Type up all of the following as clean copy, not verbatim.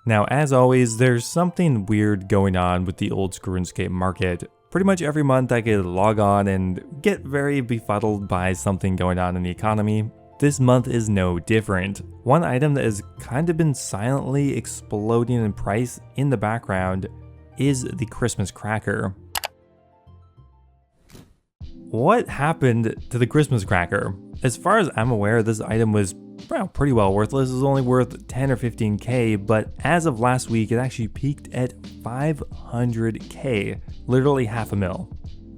Now, as always, there's something weird going on with the Oldschool Runescape market. Pretty much every month I could log on and get very befuddled by something going on in the economy. This month is no different. One item that has kind of been silently exploding in price in the background is the Christmas cracker. What happened to the Christmas cracker? As far as I'm aware, this item was pretty well worthless. It was only worth 10 or 15k, but as of last week, it actually peaked at 500k, literally half a mil.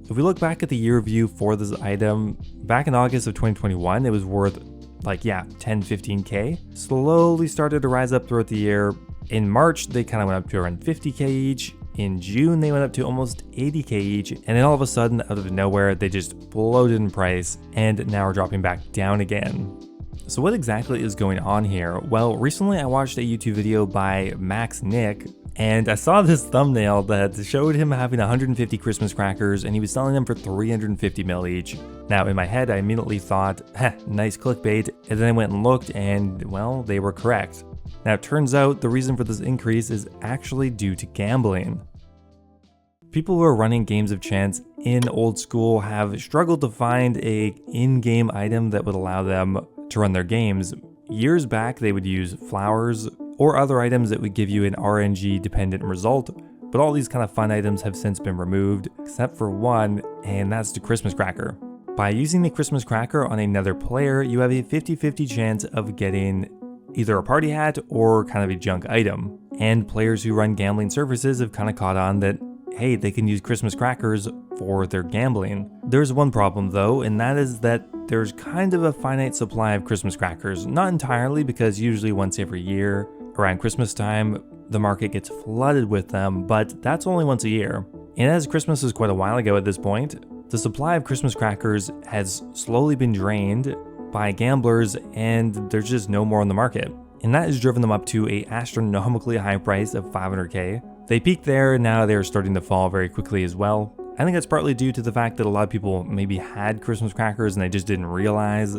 If we look back at the year review for this item, back in August of 2021, it was worth 10, 15k. Slowly started to rise up throughout the year. In March, they kind of went up to around 50k each. In June, they went up to almost 80k each, and then all of a sudden, out of nowhere, they just exploded in price, and now are dropping back down again. So what exactly is going on here? Well, recently I watched a YouTube video by Max Nick, and I saw this thumbnail that showed him having 150 Christmas crackers, and he was selling them for 350 mil each. Now, in my head, I immediately thought, nice clickbait, and then I went and looked, and well, they were correct. Now, it turns out the reason for this increase is actually due to gambling. People who are running games of chance in Old School have struggled to find an in-game item that would allow them to run their games. Years back, they would use flowers or other items that would give you an RNG dependent result, but all these kind of fun items have since been removed, except for one, and that's the Christmas cracker. By using the Christmas cracker on another player, you have a 50-50 chance of getting either a party hat or kind of a junk item. And players who run gambling services have kind of caught on that, hey, they can use Christmas crackers for their gambling. There's one problem though, and that is that there's kind of a finite supply of Christmas crackers. Not entirely, because usually once every year, around Christmas time, the market gets flooded with them, but that's only once a year. And as Christmas is quite a while ago at this point, the supply of Christmas crackers has slowly been drained by gamblers, and there's just no more on the market. And that has driven them up to an astronomically high price of 500k. They peaked there, and now they're starting to fall very quickly as well. I think that's partly due to the fact that a lot of people maybe had Christmas crackers and they just didn't realize,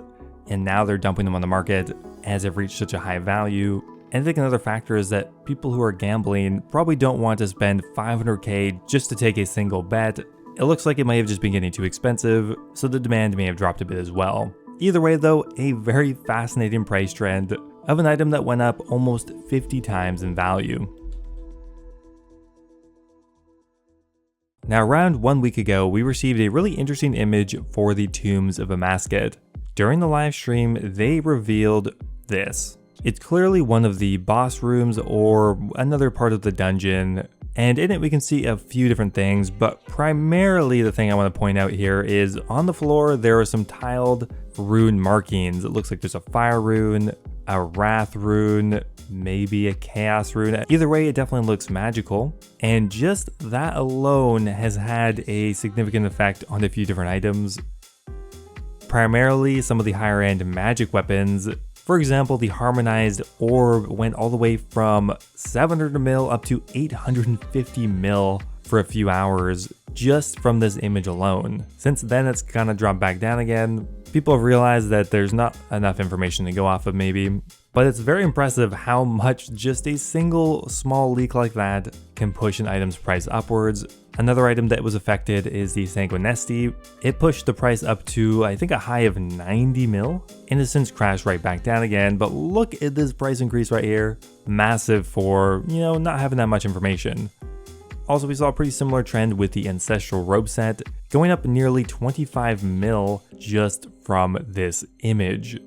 and now they're dumping them on the market as they've reached such a high value. And I think another factor is that people who are gambling probably don't want to spend 500k just to take a single bet. It looks like it might have just been getting too expensive, so the demand may have dropped a bit as well. Either way though, a very fascinating price trend of an item that went up almost 50 times in value. Now, around 1 week ago, we received a really interesting image for the tombs of amascut. During the live stream, they revealed this. It's clearly one of the boss rooms or another part of the dungeon, and in it we can see a few different things, but primarily the thing I want to point out here is on the floor there are some tiled rune markings. It looks like there's a fire rune, a wrath rune, maybe a chaos rune. Either way, it definitely looks magical, and just that alone has had a significant effect on a few different items. Primarily some of the higher end magic weapons. For example, the harmonized orb went all the way from 700 mil up to 850 mil for a few hours just from this image alone. Since then, it's kind of dropped back down again. People have realized that there's not enough information to go off of maybe, but it's very impressive how much just a single small leak like that can push an item's price upwards. Another item that was affected is the Sanguinesti. It pushed the price up to, I think, a high of 90 mil, and has since crashed right back down again. But look at this price increase right here. Massive for, not having that much information. Also, we saw a pretty similar trend with the Ancestral Robe set, going up nearly 25 mil just from this image.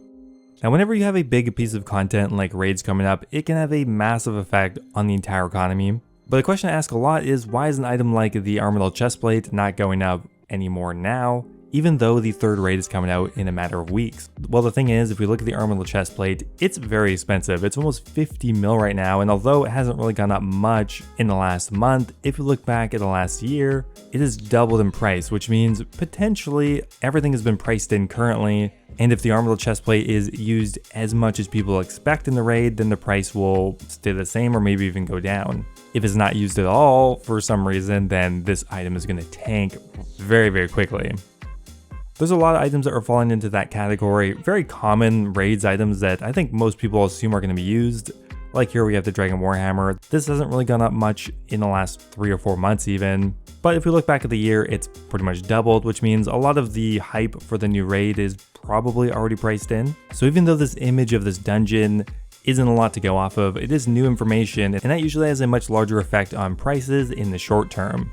Now, whenever you have a big piece of content like raids coming up, it can have a massive effect on the entire economy. But the question I ask a lot is, why is an item like the Armadyl chestplate not going up anymore now, even though the third raid is coming out in a matter of weeks? Well, the thing is, if we look at the Armadyl chestplate, it's very expensive. It's almost 50 mil right now, and although it hasn't really gone up much in the last month, if you look back at the last year, it has doubled in price, which means potentially everything has been priced in currently. And if the Armadyl chestplate is used as much as people expect in the raid, then the price will stay the same or maybe even go down. If it's not used at all for some reason, then this item is going to tank very, very quickly. There's a lot of items that are falling into that category. Very common raids items that I think most people assume are going to be used, Like here we have the Dragon Warhammer. This hasn't really gone up much in the last 3 or 4 months even. But if we look back at the year, it's pretty much doubled, which means a lot of the hype for the new raid is probably already priced in. So even though this image of this dungeon isn't a lot to go off of, it is new information, and that usually has a much larger effect on prices in the short term.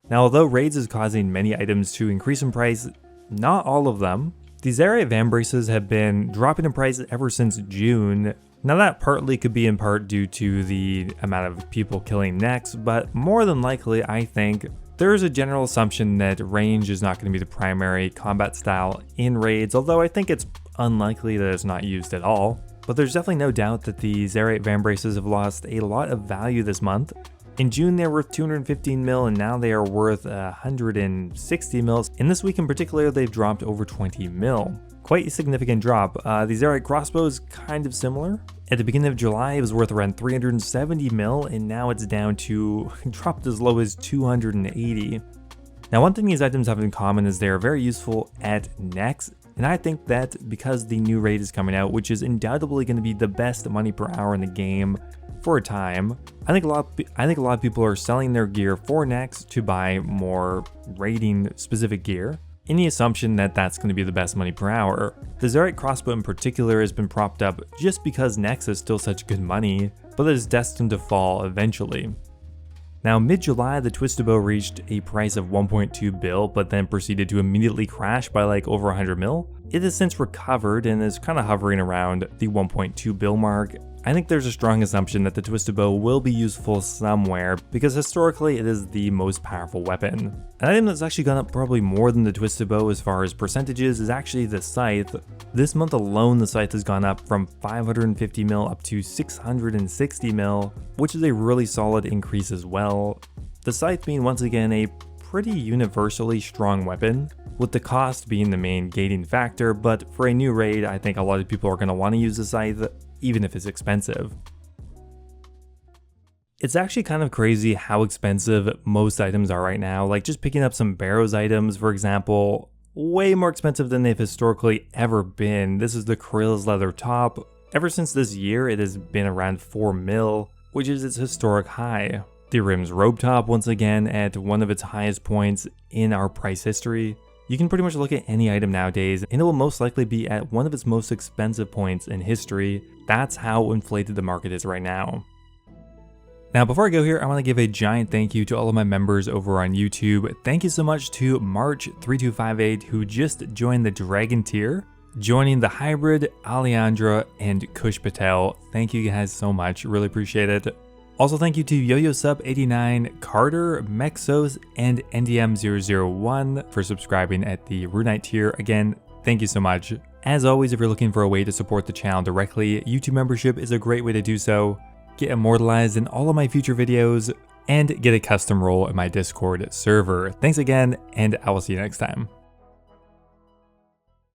Now, although raids is causing many items to increase in price, not all of them. These Zarite Vambraces have been dropping in price ever since June. Now that partly could be in part due to the amount of people killing necks, but more than likely I think there is a general assumption that range is not going to be the primary combat style in raids, although I think it's unlikely that it's not used at all. But there's definitely no doubt that the Zarite Vambraces have lost a lot of value this month. In June, they were worth 215 mil, and now they are worth 160 mil. In this week in particular, they've dropped over 20 mil. Quite a significant drop. The Zarite crossbow is kind of similar. At the beginning of July, it was worth around 370 mil, and now it's down to, dropped as low as 280. Now, one thing these items have in common is they are very useful at necks, and I think that because the new raid is coming out, which is undoubtedly going to be the best money per hour in the game for a time, I think a lot of people are selling their gear for necks to buy more raiding specific gear, in the assumption that that's going to be the best money per hour. The Zarite crossbow in particular has been propped up just because necks is still such good money, but it is destined to fall eventually. Now, mid-July, the Twisted Bow reached a price of 1.2 bill, but then proceeded to immediately crash by like over 100 mil. It has since recovered and is kind of hovering around the 1.2 bill mark. I think there's a strong assumption that the Twisted Bow will be useful somewhere, because historically it is the most powerful weapon. An item that's actually gone up probably more than the Twisted Bow as far as percentages is actually the Scythe. This month alone, the Scythe has gone up from 550 mil up to 660 mil, which is a really solid increase as well. The Scythe being once again a pretty universally strong weapon, with the cost being the main gating factor, but for a new raid, I think a lot of people are going to want to use the Scythe, even if it's expensive. It's actually kind of crazy how expensive most items are right now. Like just picking up some Barrows items, for example, way more expensive than they've historically ever been. This is the Krill's leather top. Ever since this year, it has been around 4 mil, which is its historic high. The Rim's robe top, once again, at one of its highest points in our price history. You can pretty much look at any item nowadays, and it will most likely be at one of its most expensive points in history. That's how inflated the market is right now. Now, before I go here, I want to give a giant thank you to all of my members over on YouTube. Thank you so much to March3258, who just joined the Dragon tier, joining the Hybrid, Alejandra, and Kush Patel. Thank you guys so much, really appreciate it. Also, thank you to YoYoSub89, Carter, Mexos, and NDM001 for subscribing at the Runite tier. Again, thank you so much. As always, if you're looking for a way to support the channel directly, YouTube membership is a great way to do so. Get immortalized in all of my future videos, and get a custom role in my Discord server. Thanks again, and I will see you next time.